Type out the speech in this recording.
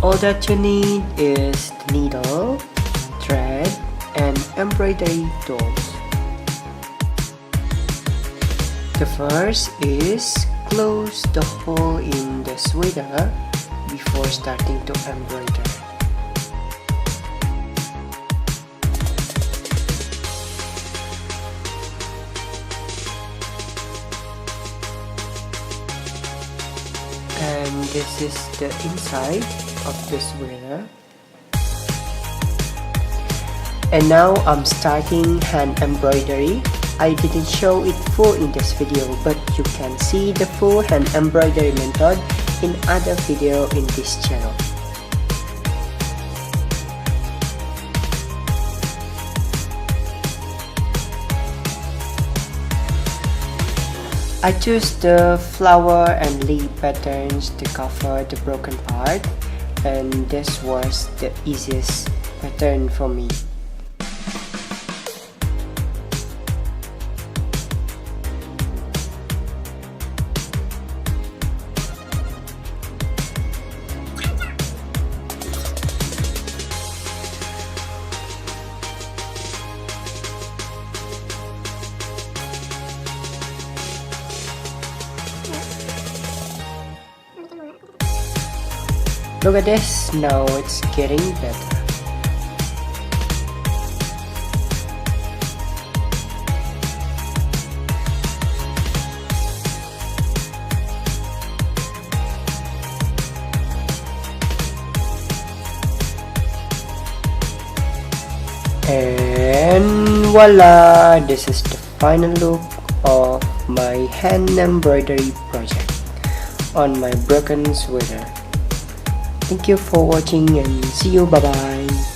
All that you need is the needle, thread, and embroidery tools. The first is close the hole in the sweater before starting to embroider. And this is the inside of the sweater. And now I'm starting hand embroidery. I didn't show it full in this video, but you can see the full hand embroidery method in other video in this channel. I choose the flower and leaf patterns to cover the broken part, and this was the easiest pattern for me. Look at this, now it's getting better. And voila! This is the final look of my hand embroidery project on my broken sweater. Thank you for watching and see you, bye bye.